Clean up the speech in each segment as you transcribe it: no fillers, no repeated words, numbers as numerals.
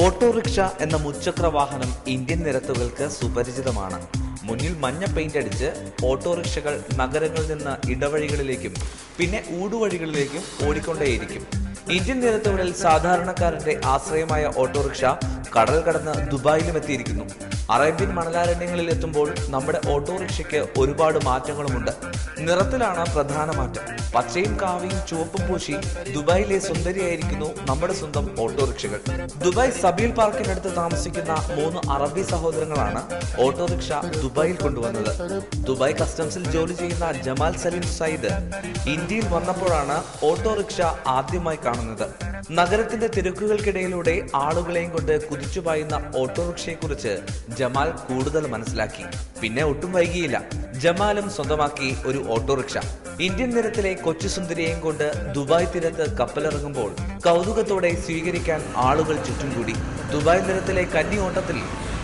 Autorickshaw എന്ന മുച്ചക്ര വാഹനം Indian നിരത്തുകൾക്ക് സുപരിചിതമാണ്. മുന്നിൽ മഞ്ഞ പെയിന്റ് അടിച്ച് ഓട്ടോറിക്ഷകൾ നഗരങ്ങളിൽ നിന്ന് ഇടവഴികളിലേക്കും പിന്നെ ഊടുവഴികളിലേക്കും ഓടിക്കൊണ്ടേയിരിക്കും. ഇന്ത്യൻ നിരത്തുകളിൽ സാധാരണക്കാരന്റെ ആശ്രയമായ ഓട്ടോറിക്ഷ കടൽ കടന്ന് ദുബായിലും എത്തിയിരിക്കുന്നു. അറേബ്യൻ മണലാരണ്യങ്ങളിൽ എത്തുമ്പോൾ നമ്മുടെ ഓട്ടോറിക്ഷയ്ക്ക് ഒരുപാട് മാറ്റങ്ങളുമുണ്ട്. നിറത്തിലാണ് പ്രധാന മാറ്റം. പച്ചയും കാവിയും ചുവപ്പും പൂശി ദുബായിലെ സുന്ദരിയായിരിക്കുന്നു നമ്മുടെ സ്വന്തം ഓട്ടോറിക്ഷകൾ. ദുബായ് സബീൽ പാർക്കിനടുത്ത് താമസിക്കുന്ന 3 അറബി സഹോദരങ്ങളാണ് ഓട്ടോറിക്ഷ ദുബായിൽ കൊണ്ടുവന്നത്. ദുബായ് കസ്റ്റംസിൽ ജോലി ചെയ്യുന്ന ജമാൽ സലീം സയ്യിദ് ഇന്ത്യയിൽ വന്നപ്പോഴാണ് ഓട്ടോറിക്ഷ ആദ്യമായി കാണുന്നത്. നഗരത്തിന്റെ തിരക്കുകൾക്കിടയിലൂടെ ആളുകളെയും കൊണ്ട് കുതിച്ചുപായുന്ന ഓട്ടോറിക്ഷയെ കുറിച്ച് ജമാൽ കൂടുതൽ മനസ്സിലാക്കി. പിന്നെ ഒട്ടും വൈകിയില്ല, ജമാലും സ്വന്തമാക്കി ഒരു ഓട്ടോറിക്ഷ. ഇന്ത്യൻ നിരത്തിലെ കൊച്ചു സുന്ദരിയെയും കൊണ്ട് ദുബായ് തീരത്ത് കപ്പലിറങ്ങുമ്പോൾ കൗതുകത്തോടെ സ്വീകരിക്കാൻ ആളുകൾ ചുറ്റും കൂടി. ദുബായ് നിരത്തിലെ കന്നി ഓട്ടത്തിൽ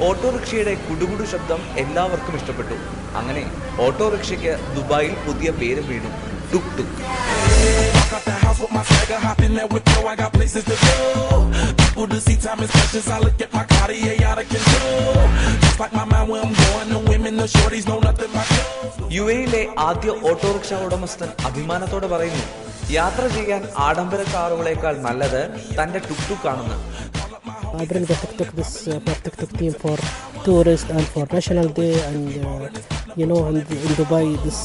ഓട്ടോറിക്ഷയുടെ കുടുകുടു ശബ്ദം എല്ലാവർക്കും ഇഷ്ടപ്പെട്ടു. അങ്ങനെ ഓട്ടോറിക്ഷയ്ക്ക് ദുബായിൽ പുതിയ പേരും വീണു, ടുക് ടുക്. യുഎയിലെ ആദ്യ ഓട്ടോറിക്ഷ ഉടമസ്ഥൻ അഭിമാനത്തോടെ പറയുന്നു, യാത്ര ചെയ്യാൻ ആഡംബര കാറുകളേക്കാൾ നല്ലത് തന്റെ ടുക് ടുക് ആണെന്ന്. I bring the tuk-tuk, this for tuk-tuk team for tourists and for National Day, and in Dubai this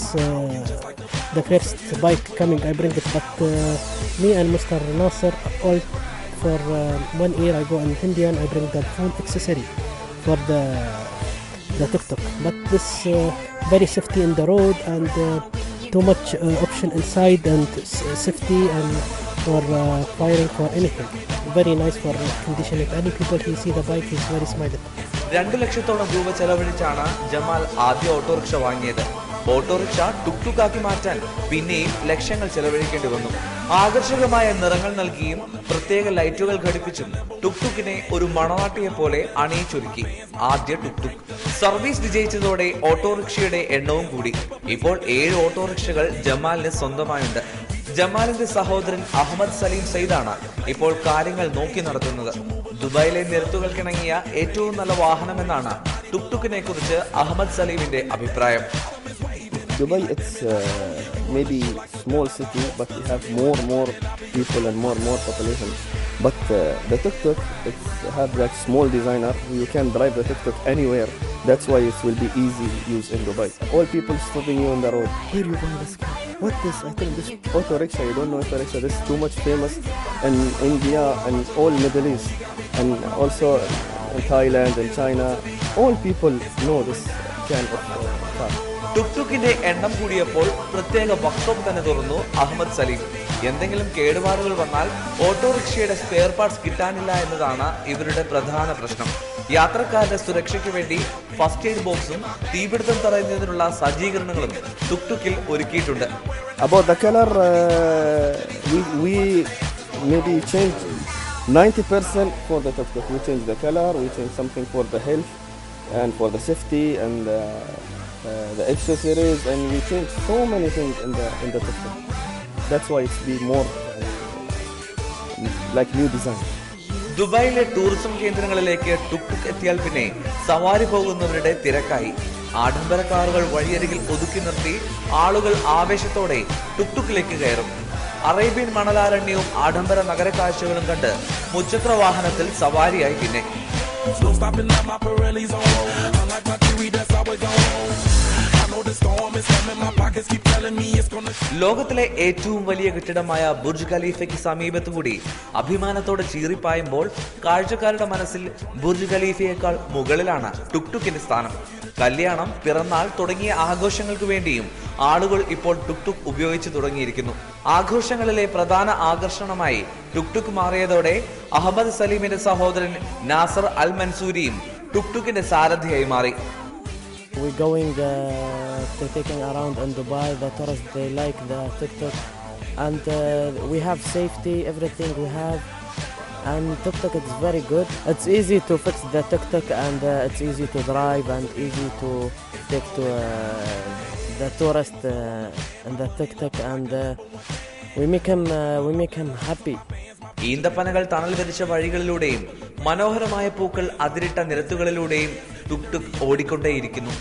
the first bike coming, I bring it, but me and Mr. Nasser all for 1 year I go in India and I bring the full accessory for the tuk-tuk, but this very safety in the road and too much option inside and safety and for firing for anything. Very nice for condition. If any people he see the bike, he's very smiling. 2 ലക്ഷത്തോളം രൂപ ചെലവഴിച്ചാണ് Jamal ആദ്യ autorickshaw വാങ്ങിയത്. Autorickshaw tuk tuk ആക്കി മാറ്റാൻ പിന്നെയും ലക്ഷങ്ങൾ ചെലവഴിക്കേണ്ടി വന്നു. ആകർഷകമായ നിറങ്ങൾ നൽകിയും പ്രത്യേക ലൈറ്റുകൾ ഘടിപ്പിച്ചും ടുക് ടുക്കിനെ ഒരു മണവാട്ടിയെ പോലെ അണിയിച്ചൊരുക്കി ആദ്യ ടുക് ടുക്. സർവീസ് വിജയിച്ചതോടെ ഓട്ടോറിക്ഷയുടെ എണ്ണവും കൂടി. ഇപ്പോൾ 7 ഓട്ടോറിക്ഷകൾ ജമാലിന് സ്വന്തമായുണ്ട്. ജമാലിന്റെ സഹോദരൻ അഹമ്മദ് സലീം സയ്യിദാണ് ഇപ്പോൾ കാര്യങ്ങൾ നോക്കി നടത്തുന്നത്. ദുബായിലെ നിരത്തുകൾക്കിണങ്ങിയ ഏറ്റവും നല്ല വാഹനമെന്നാണ് ടുക് ടുക്കിനെ കുറിച്ച് അഹമ്മദ് സലീമിന്റെ അഭിപ്രായം. Dubai, it's maybe small city, but we have more people and more population. But the tuk-tuk, it's have like small designer. You can drive the tuk-tuk anywhere. That's why it will be easy use in Dubai. All people stopping you on the road. Where you buy this car? What this? I think this auto rickshaw. You don't know auto rickshaw. This is too much famous in India and all Middle East, and also in Thailand and China. All people know this kind of car. ടുക് ടുക്കിന്റെ എണ്ണം കൂടിയപ്പോൾ പ്രത്യേക workshop തന്നെ തുറന്നു അഹമ്മദ് സലീം. എന്തെങ്കിലും കേടുപാടുകൾ വന്നാൽ ഓട്ടോറിക്ഷയുടെ സ്പെയർ പാർട്സ് കിട്ടാനില്ല എന്നതാണ് ഇവരുടെ പ്രധാന പ്രശ്നം. യാത്രക്കാരുടെ സുരക്ഷയ്ക്ക് വേണ്ടി ഫസ്റ്റ് എയ്ഡ് ബോക്സും തീപിടുത്തം തടയുന്നതിനുള്ള സജ്ജീകരണങ്ങളും ടുക് ടുക്കിൽ ഒരുക്കിയിട്ടുണ്ട്. About the color, we maybe change 90% for the tuk-tuk. We change the color, we change something for the health and for the safety and the accessories, and we change so many things in the tuk-tuk. That's why it's be more like new design. ദുബായിലെ tourism കേന്ദ്രങ്ങളിലേക്ക് tuk tuk എത്തിയാൽ പിന്നെ സവാരി പോകുന്നവരുടെ തിരക്കായി. ആഡംബര കാറുകൾ വഴിയരികിൽ ഒതുക്കി നിർത്തി ആളുകൾ ആവേശത്തോടെ ടുക് ടുക്കിലേക്ക് കയറും. അറേബ്യൻ മണലാരണ്യവും ആഡംബര നഗര കാഴ്ചകളും കണ്ട് മുച്ചക്ര വാഹനത്തിൽ സവാരിയായി. പിന്നെ ലോകത്തിലെ ഏറ്റവും വലിയ കെട്ടിടമായ ബുർജ് ഖലീഫയ്ക്ക് സമീപത്തുകൂടി അഭിമാനത്തോടെ ചീറിപ്പായുമ്പോൾ കാഴ്ചക്കാരുടെ മനസ്സിൽ ബുർജ് ഖലീഫയേക്കാൾ മുകളിലാണ് ടുക് ടുക്കിന്റെ സ്ഥാനം. കല്യാണം, പിറന്നാൾ തുടങ്ങിയ ആഘോഷങ്ങൾക്ക് വേണ്ടിയും ആളുകൾ ഇപ്പോൾ ടുക് ടുക് ഉപയോഗിച്ചു തുടങ്ങിയിരിക്കുന്നു. ആഘോഷങ്ങളിലെ പ്രധാന ആകർഷണമായി ടുക് ടുക് മാറിയതോടെ അഹമ്മദ് സലീമിന്റെ സഹോദരൻ നാസർ അൽ മൻസൂരിയും ടുക് ടുക്കിന്റെ സാരഥിയായി മാറി. We're going to taking around in Dubai. The tourists they like the tuk-tuk and we have safety, everything we have. And tuk-tuk is very good. It's easy to fix the tuk-tuk, and it's easy to drive and easy to take to the tourist in the tuk-tuk, and we make him happy. ഈന്തപ്പനകൾ തണൽ വിരിച്ച വഴികളിലൂടെയും മനോഹരമായ പൂക്കൾ അതിരിട്ട നിരത്തുകളിലൂടെയും tuk tuk ഓടിക്കൊണ്ടേയിരിക്കുന്നു.